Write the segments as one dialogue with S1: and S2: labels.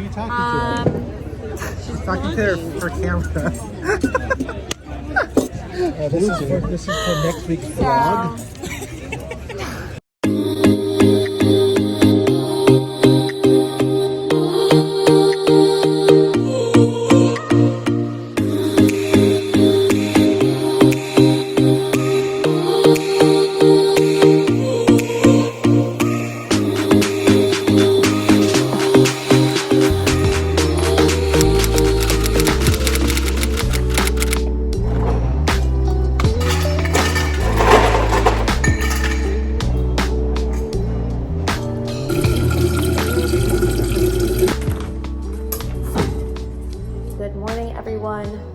S1: you talking to? She's talking to her for camera. This is for next week's vlog.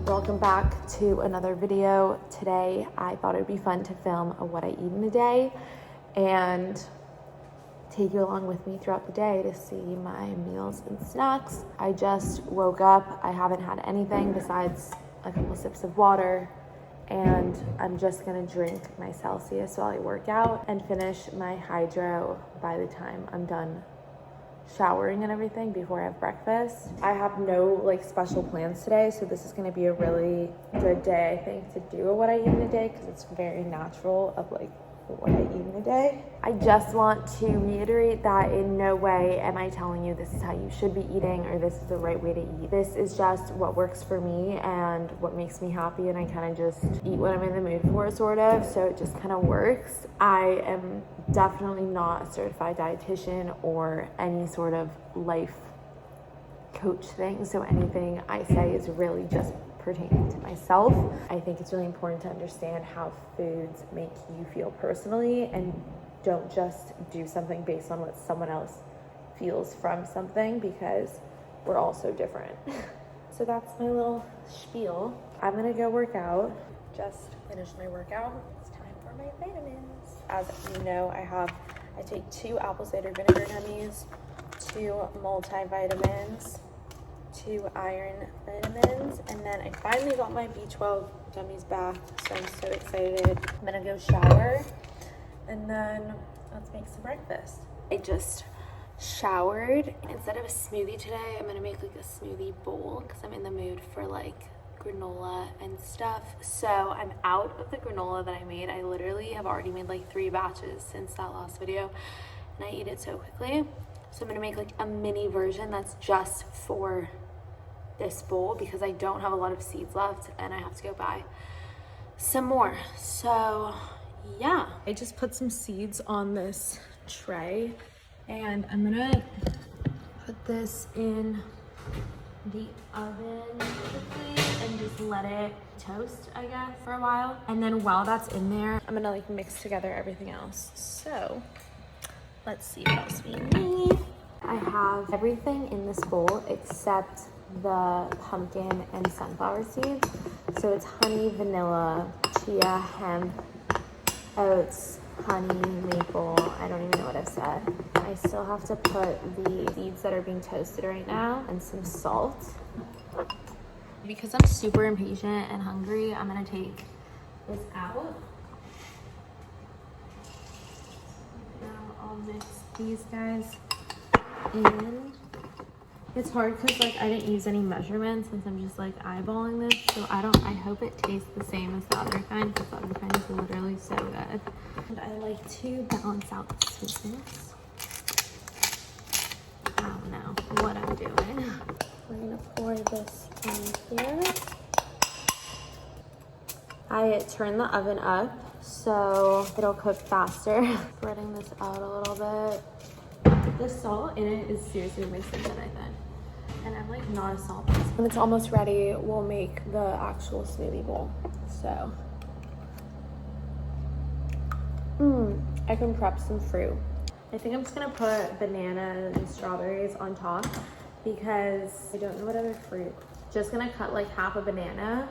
S2: Welcome back to another video. Today I thought it would be fun to film a what I eat in a day and take you along with me throughout the day to see my meals and snacks. I just woke up. I haven't had anything besides a couple sips of water, and I'm just gonna drink my Celsius while I work out and finish my hydro by the time I'm done showering and everything before I have breakfast. I have no special plans today, so this is going to be a really good day, I think, to do a what I eat in a day, because it's very natural of what I eat in a day. I just want to reiterate that in no way am I telling you this is how you should be eating or this is the right way to eat. This is just what works for me and what makes me happy, and I kind of just eat what I'm in the mood for, sort of, so it just kind of works. I am definitely not a certified dietitian or any sort of life coach thing, so anything I say is really just pertaining to myself. I think it's really important to understand how foods make you feel personally, and don't just do something based on what someone else feels from something, because we're all so different. So that's my little spiel. I'm gonna go work out. Just finished my workout. It's time for my vitamins. As you know, I take 2 apple cider vinegar gummies, 2 multivitamins, 2 iron vitamins, and then I finally got my B12 gummies back, so I'm so excited. I'm gonna go shower, and then let's make some breakfast. I just showered. Instead of a smoothie today, I'm gonna make a smoothie bowl because I'm in the mood for granola and stuff. So I'm out of the granola that I made. I literally have already made 3 batches since that last video, and I eat it so quickly. So I'm gonna make a mini version that's just for this bowl, because I don't have a lot of seeds left and I have to go buy some more. So yeah, I just put some seeds on this tray, and I'm gonna put this in the oven quickly and just let it toast, I guess, for a while. And then while that's in there, I'm gonna mix together everything else. So let's see what else we need. I have everything in this bowl except the pumpkin and sunflower seeds. So it's honey, vanilla, chia, hemp, oats, honey, maple. I don't even know what I've said. I still have to put the seeds that are being toasted right now and some salt. Because I'm super impatient and hungry, I'm gonna take this out. Now I'll mix these guys in. It's hard because I didn't use any measurements, since I'm just eyeballing this, so I hope it tastes the same as the other kind, because the other kind is literally so good. And I like to balance out the sweetness. I don't know what I'm doing. We're gonna pour this in here. I turn the oven up so it'll cook faster. Spreading this out a little bit. The salt in it is seriously missing it, I think. And I'm not a salt person. When it's almost ready, we'll make the actual smoothie bowl. So, I can prep some fruit. I think I'm just gonna put bananas and strawberries on top, because I don't know what other fruit. Just gonna cut half a banana.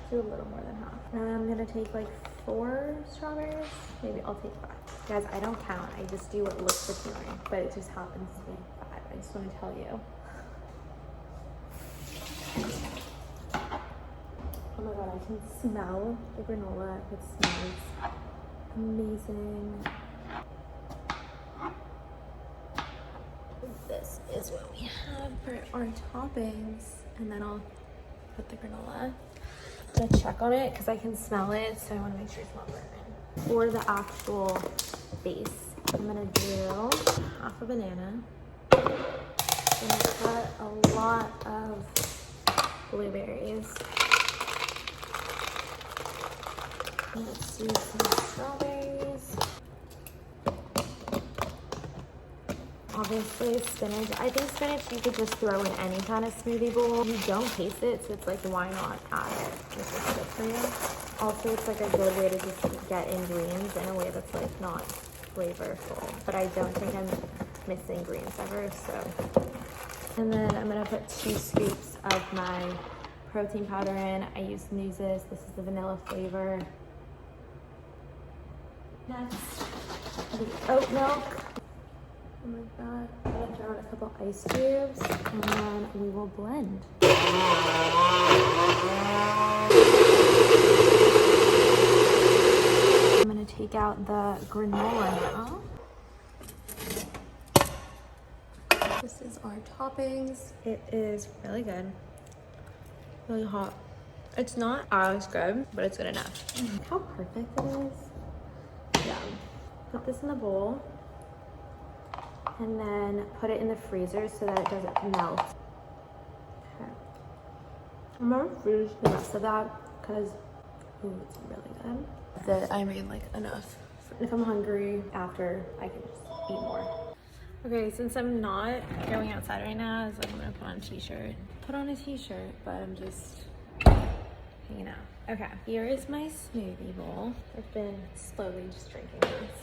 S2: Do a little more than half. And I'm gonna take 4 strawberries. Maybe I'll take 5. Guys, I don't count. I just do what looks appealing, but it just happens to be 5. I just want to tell you. Oh my god, I can smell the granola. It smells amazing. What is this? this is what we have for our toppings. And then I'll put the granola. I'm gonna check on it because I can smell it, so I want to make sure it's not burning. For the actual base, I'm gonna do half a banana. I'm gonna cut a lot of blueberries. Let's do some strawberries. Obviously spinach. I think spinach you could just throw in any kind of smoothie bowl. You don't taste it, so it's like, why not add it if it's good for you? Also, it's like a good way to just get in greens in a way that's like not flavorful. But I don't think I'm missing greens ever, so. And then I'm gonna put 2 scoops of my protein powder in. I use Noose's. This is the vanilla flavor. Next, the oat milk. Like that. I'm gonna throw in a couple ice cubes and then we will blend. I'm gonna take out the granola now. This is our toppings. It is really good. Really hot. It's not as good, but it's good enough. Look how perfect it is. Yeah. Put this in the bowl. And then put it in the freezer so that it doesn't melt. Okay. I'm gonna freeze the rest of that because it's really good. That I made like enough. If I'm hungry after, I can just eat more. Okay, since I'm not going outside right now, I'm gonna put on a t-shirt. Put on a t-shirt, but I'm just hanging out. Okay, here is my smoothie bowl. I've been slowly just drinking this.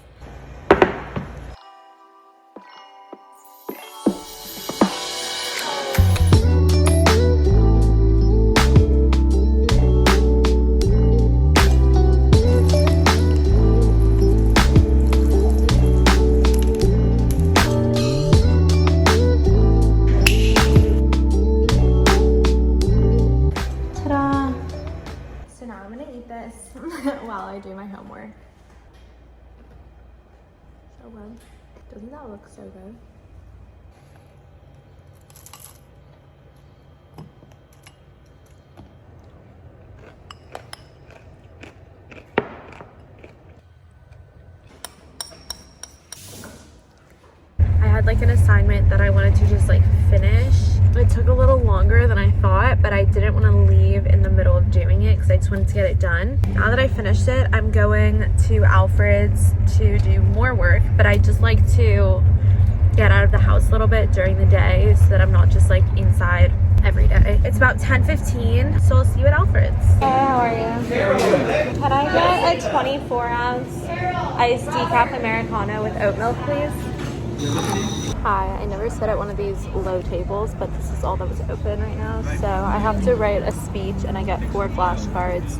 S2: While I do my homework. So good. Doesn't that look so good? I had like an assignment that I wanted to just like finish. It took a little longer than I thought, but I didn't want to leave in the middle of doing it because I just wanted to get it done. Now that I finished it, I'm going to Alfred's to do more work, but I just like to get out of the house a little bit during the day so that I'm not just like inside every day. It's about 10:15, so I'll see you at Alfred's. Hey, how are you? Can I get a 24-ounce iced decaf Americano with oat milk, please? Hi, I never sit at one of these low tables, but this is all that was open right now. So I have to write a speech and I get 4 flashcards.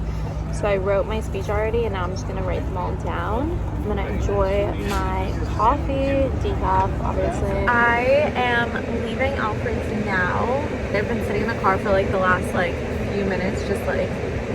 S2: So I wrote my speech already and now I'm just gonna write them all down. I'm gonna enjoy my coffee, decaf, obviously. I am leaving Alfred's now. I've been sitting in the car for like the last like few minutes, just like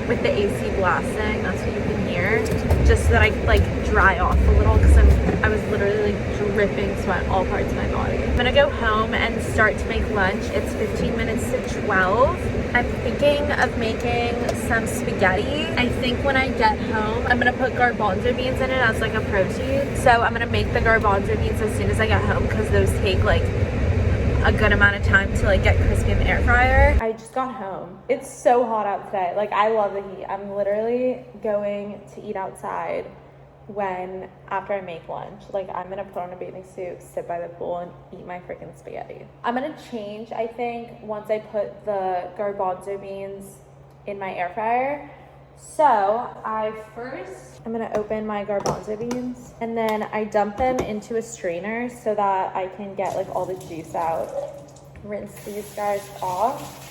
S2: with the AC blasting, that's what you can hear. Just so that I like dry off a little because I was literally like dripping sweat all parts of my body. I'm gonna go home and start to make lunch. It's 15 minutes to 12. I'm thinking of making some spaghetti. I think when I get home, I'm gonna put garbanzo beans in it as like a protein. So I'm gonna make the garbanzo beans as soon as I get home because those take like a good amount of time to like get crispy in the air fryer. I just got home. It's so hot out today. Like I love the heat. I'm literally going to eat outside after I make lunch. Like I'm gonna put on a bathing suit, sit by the pool and eat my freaking spaghetti. I'm gonna change, I think, once I put the garbanzo beans in my air fryer. So I'm gonna open my garbanzo beans and then I dump them into a strainer so that I can get like all the juice out. Rinse these guys off.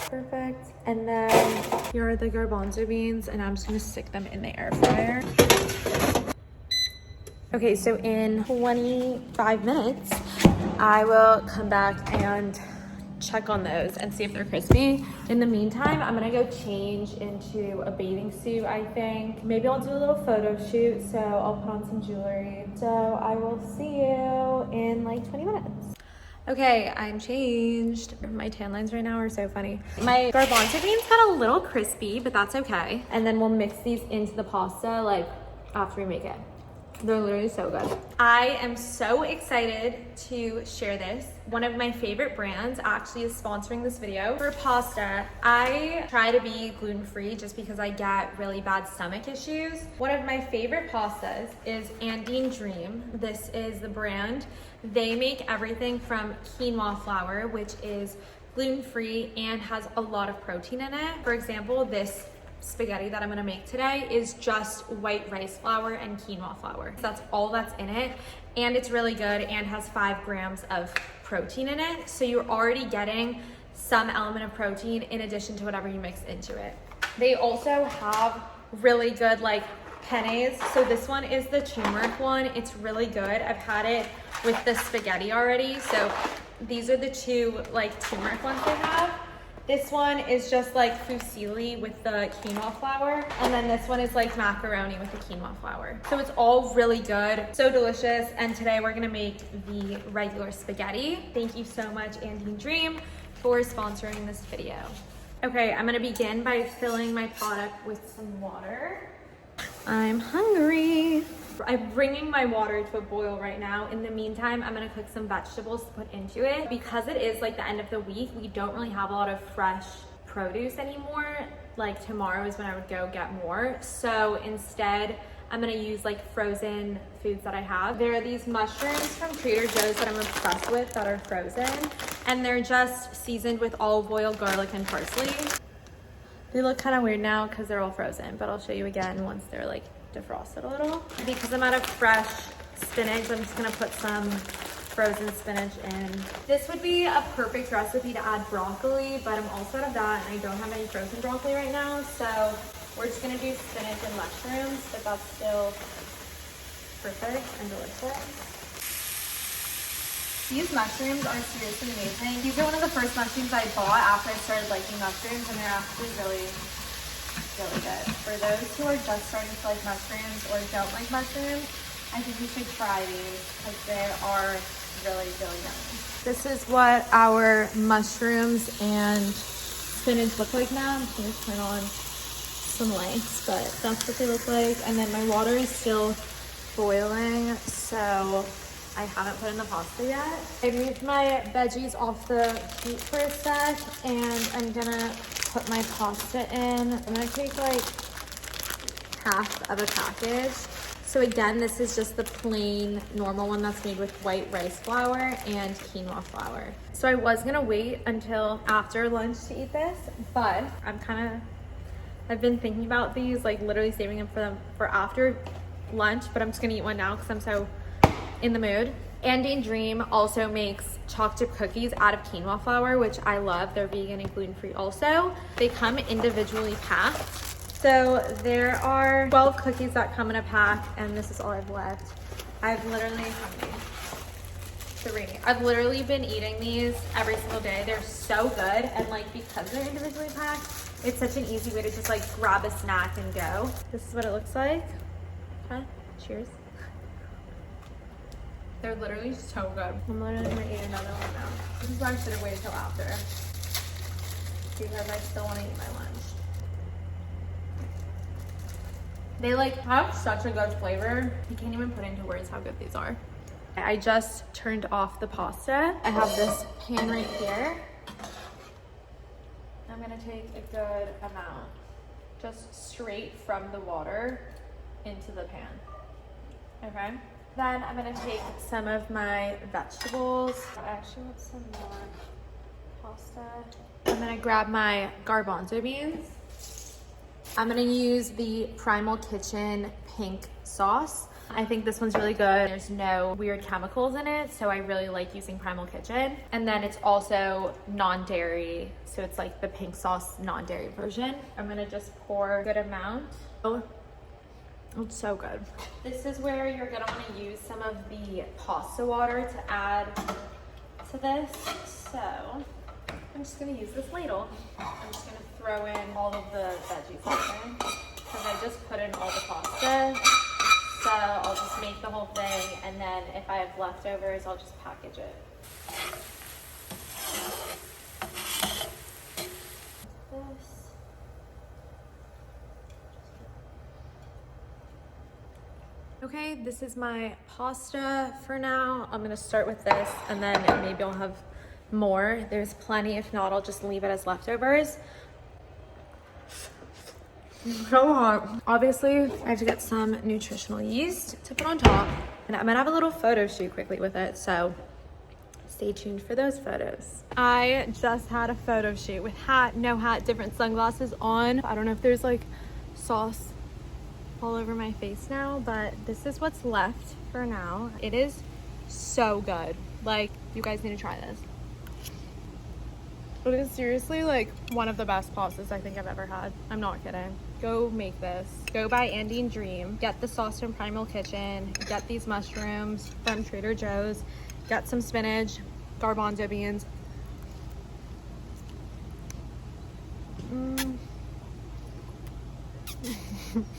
S2: Perfect. And then here are the garbanzo beans and I'm just gonna stick them in the air fryer. Okay, so in 25 minutes, I will come back and check on those and see if they're crispy. In the meantime, I'm gonna go change into a bathing suit, I think. Maybe I'll do a little photo shoot, so I'll put on some jewelry. So I will see you in like 20 minutes. Okay, I'm changed. My tan lines right now are so funny. My garbanzo beans got a little crispy, but that's okay. And then we'll mix these into the pasta like after we make it. They're literally so good. I am so excited to share this. One of my favorite brands actually is sponsoring this video. For pasta, I try to be gluten-free just because I get really bad stomach issues. One of my favorite pastas is Andean Dream. This is the brand. They make everything from quinoa flour, which is gluten-free and has a lot of protein in it. For example, this spaghetti that I'm gonna make today is just white rice flour and quinoa flour. That's all that's in it, and it's really good and has 5 grams of protein in it. So you're already getting some element of protein in addition to whatever you mix into it. They also have really good like pennes. So this one is the turmeric one. It's really good. I've had it with the spaghetti already. So these are the 2 like turmeric ones they have. This one is just like fusilli with the quinoa flour. And then this one is like macaroni with the quinoa flour. So it's all really good, so delicious. And today we're gonna make the regular spaghetti. Thank you so much, Andean Dream, for sponsoring this video. Okay, I'm gonna begin by filling my pot up with some water. I'm hungry. I'm bringing my water to a boil right now. In the meantime, I'm gonna cook some vegetables to put into it. Because it is like the end of the week, we don't really have a lot of fresh produce anymore. Like tomorrow is when I would go get more. So instead, I'm gonna use like frozen foods that I have. There are these mushrooms from Trader Joe's that I'm obsessed with that are frozen. And they're just seasoned with olive oil, garlic, and parsley. They look kind of weird now because they're all frozen, but I'll show you again once they're like defrosted a little. Because I'm out of fresh spinach, I'm just gonna put some frozen spinach in. This would be a perfect recipe to add broccoli, but I'm also out of that and I don't have any frozen broccoli right now. So we're just gonna do spinach and mushrooms, but that's still perfect and delicious. These mushrooms are seriously amazing. These are one of the first mushrooms I bought after I started liking mushrooms, and they're actually really good. For those who are just starting to like mushrooms or don't like mushrooms, I think you should try these because they are really yummy. This is what our mushrooms and spinach look like now. I'm just gonna turn on some lights, but that's what they look like. And then my water is still boiling, so I haven't put in the pasta yet. I moved my veggies off the heat for a sec, and I'm gonna put my pasta in. I'm gonna take like half of a package. So again, this is just the plain normal one that's made with white rice flour and quinoa flour. So I was gonna wait until after lunch to eat this, but I've been thinking about these, like literally saving them for after lunch, but I'm just gonna eat one now because I'm so in the mood. Andean Dream also makes chocolate chip cookies out of quinoa flour, which I love. They're vegan and gluten-free also. They come individually packed. So there are 12 cookies that come in a pack, and this is all I've left. I've literally been eating these every single day. They're so good, and like because they're individually packed, it's such an easy way to just like grab a snack and go. This is what it looks like. Okay, cheers. They're literally so good. I'm literally gonna eat another one now. This is why I should have waited till after, because I still want to eat my lunch. They like have such a good flavor. You can't even put into words how good these are. I just turned off the pasta. I have this pan right here. I'm gonna take a good amount, just straight from the water into the pan. Okay. Then I'm gonna take some of my vegetables. I actually want some more pasta. I'm gonna grab my garbanzo beans. I'm gonna use the Primal Kitchen pink sauce. I think this one's really good. There's no weird chemicals in it, so I really like using Primal Kitchen. And then it's also non-dairy, so it's like the pink sauce non-dairy version. I'm gonna just pour a good amount. It's so good. This is where you're gonna wanna use some of the pasta water to add to this. So I'm just gonna use this ladle. I'm just gonna throw in all of the veggies in because I just put in all the pasta. So I'll just make the whole thing, and then if I have leftovers, I'll just package it. This. Okay, this is my pasta for now. I'm gonna start with this, and then maybe I'll have more. There's plenty. If not, I'll just leave it as leftovers. So hot. Obviously, I have to get some nutritional yeast to put on top, and I'm gonna have a little photo shoot quickly with it, so stay tuned for those photos. I just had a photo shoot with hat, no hat, different sunglasses on. I don't know if there's like sauce all over my face now, but this is what's left for now. It is so good. Like, you guys need to try this. It is seriously like one of the best pastas I think I've ever had. I'm not kidding. Go make this. Go buy Andean Dream. Get the sauce from Primal Kitchen. Get these mushrooms from Trader Joe's. Get some spinach, garbanzo beans.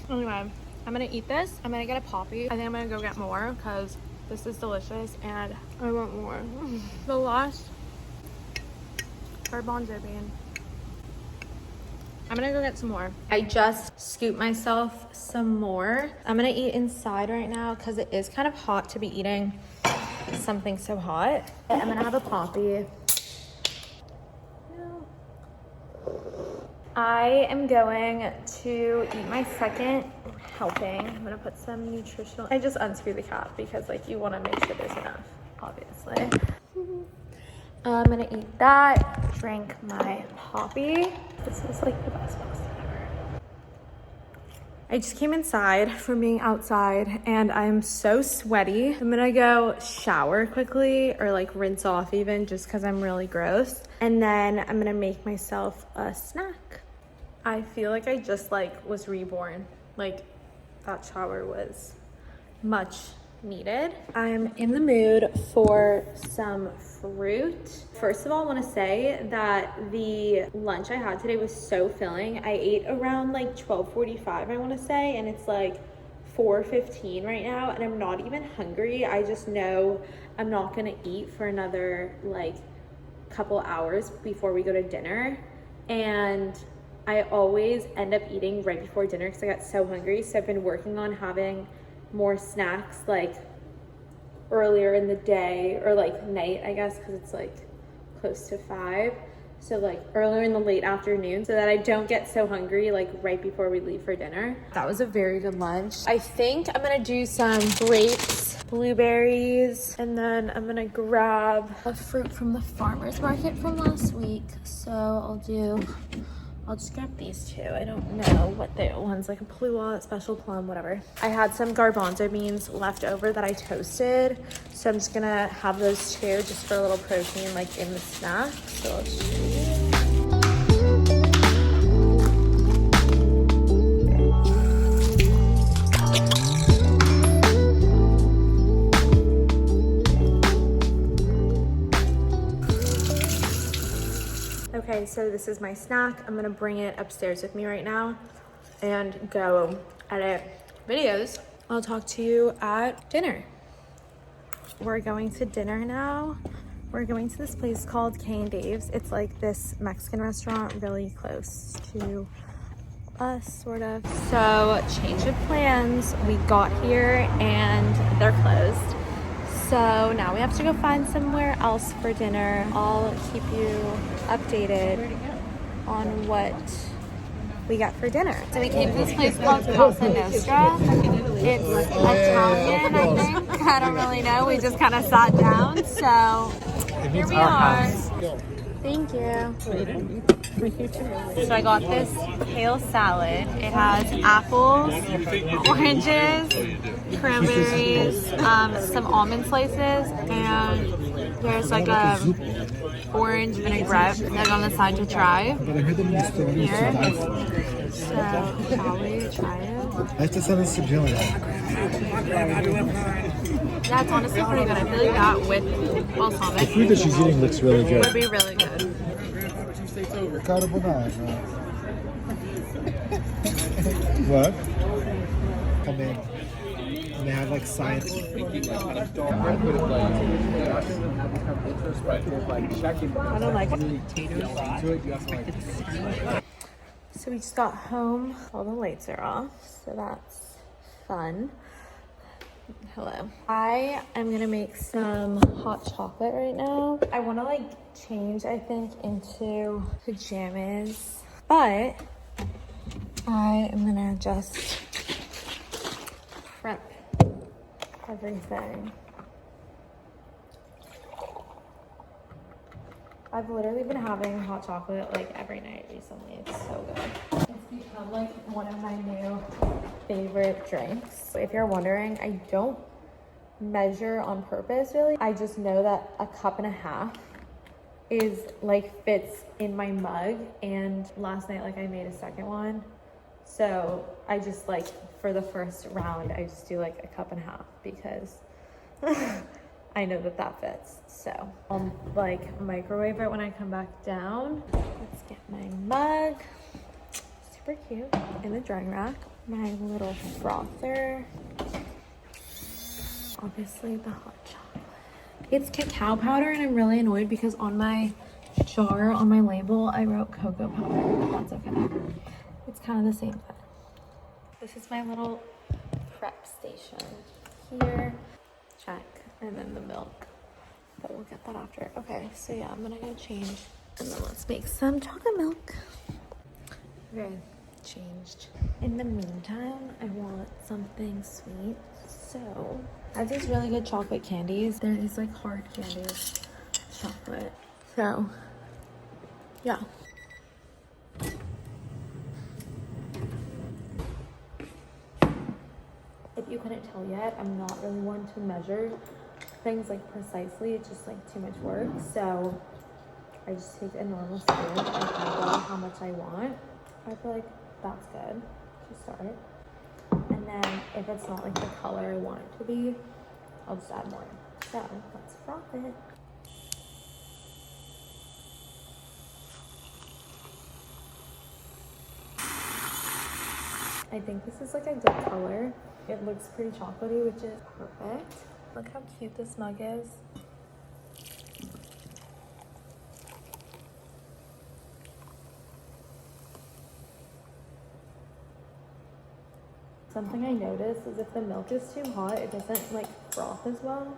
S2: Anyway, I'm gonna eat this. I'm gonna get a poppy. I think I'm gonna go get more because this is delicious and I want more. The last garbanzo bean. I'm gonna go get some more. I just scooped myself some more. I'm gonna eat inside right now because it is kind of hot to be eating something so hot. I'm gonna have a poppy. I am going to eat my second helping. I'm gonna put some nutritional. I just unscrew the cap because like you want to make sure there's enough, obviously. I'm gonna eat that, drink my poppy. This is like the best pasta ever. I just came inside from being outside and I'm so sweaty. I'm gonna go shower quickly or like rinse off even just because I'm really gross. And then I'm gonna make myself a snack. I feel like I just like was reborn. Like that shower was much needed. I'm in the mood for some fruit. First of all, I want to say that the lunch I had today was so filling. I ate around like 12:45, I want to say, and it's like 4:15 right now, and I'm not even hungry. I just know I'm not gonna eat for another like couple hours before we go to dinner, and I always end up eating right before dinner because I got so hungry. So I've been working on having more snacks like earlier in the day or like night, I guess, because it's like close to 5. So like earlier in the late afternoon so that I don't get so hungry like right before we leave for dinner. That was a very good lunch. I think I'm gonna do some grapes, blueberries, and then I'm gonna grab a fruit from the farmer's market from last week. So I'll just grab these two. I don't know what one's like a Palua, special plum, whatever. I had some garbanzo beans left over that I toasted. So I'm just gonna have those two just for a little protein like in the snack. So I'll just show you. Okay, so this is my snack. I'm gonna bring it upstairs with me right now and go edit videos. I'll talk to you at dinner. We're going to dinner now. We're going to this place called K and Dave's. It's like this Mexican restaurant really close to us, sort of. So, change of plans. We got here and they're closed. So now we have to go find somewhere else for dinner. I'll keep you updated on what we got for dinner. So we came to this place called Casa Nostra. It's Italian, I think. I don't really know. We just kind of sat down. So here we are. Thank you. So I got this kale salad. It has apples, oranges, cranberries, some almond slices, and there's like a orange vinaigrette that's on the side to try. Here. So shall we try it?
S1: I have to send this to Jillian.
S2: Yeah, it's honestly pretty good. I feel like that with balsamic
S1: The food that she's eating looks really good.
S2: would be really good.
S1: Carbonara. What? Come in. And they have like science.
S3: I don't like it.
S2: So we just got home. All the lights are off, so that's fun. Hello. I am gonna make some hot chocolate right now. I wanna like change, I think, into pajamas, but I am gonna just prep everything. I've literally been having hot chocolate like every night recently. It's so good. It's become like one of my new favorite drinks. If you're wondering, I don't measure on purpose really. I just know that a cup and a half is like fits in my mug, and last night like I made a second one. So I just like for the first round I just do like a cup and a half because I know that that fits. So I'll like microwave it when I come back down. Let's get my mug. Super cute in the drying rack. My little frother. Obviously the hot chocolate. It's cacao powder, and I'm really annoyed because on my jar, on my label, I wrote cocoa powder, but that's okay. It's kind of the same thing. This is my little prep station here. Check. And then the milk, but we'll get that after. Okay, so yeah, I'm gonna go change, and then let's make some chocolate milk. Okay, changed. In the meantime, I want something sweet, so I have these really good chocolate candies. They're these like hard candies, chocolate. So yeah. If you couldn't tell yet, I'm not really one to measure things like precisely. It's just like too much work. So I just take a normal spoon and eyeball how much I want. I feel like that's good to start. And then if it's not like the color I want it to be, I'll just add more. So let's froth it. I think this is like a good color. It looks pretty chocolatey, which is perfect. Look how cute this mug is. Something I noticed is if the milk is too hot, it doesn't like froth as well.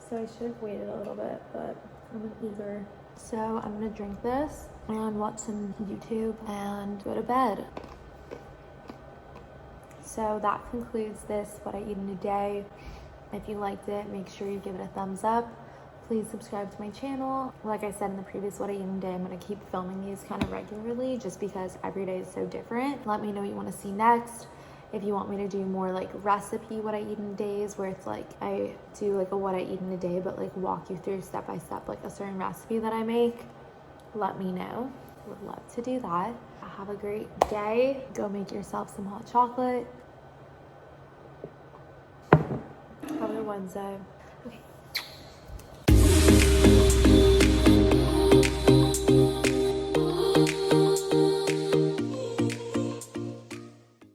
S2: So I should have waited a little bit, but I'm eager. So I'm gonna drink this and watch some YouTube and go to bed. So that concludes this What I Eat in a Day. If you liked it, make sure you give it a thumbs up. Please subscribe to my channel. Like I said in the previous What I Eat in a Day, I'm gonna keep filming these kind of regularly just because every day is so different. Let me know what you wanna see next. If you want me to do more like recipe What I Eat in Days, where it's like I do like a What I Eat in a Day, but like walk you through step by step like a certain recipe that I make, let me know. Would love to do that. Have a great day. Go make yourself some hot chocolate. Have a Wednesday. Okay.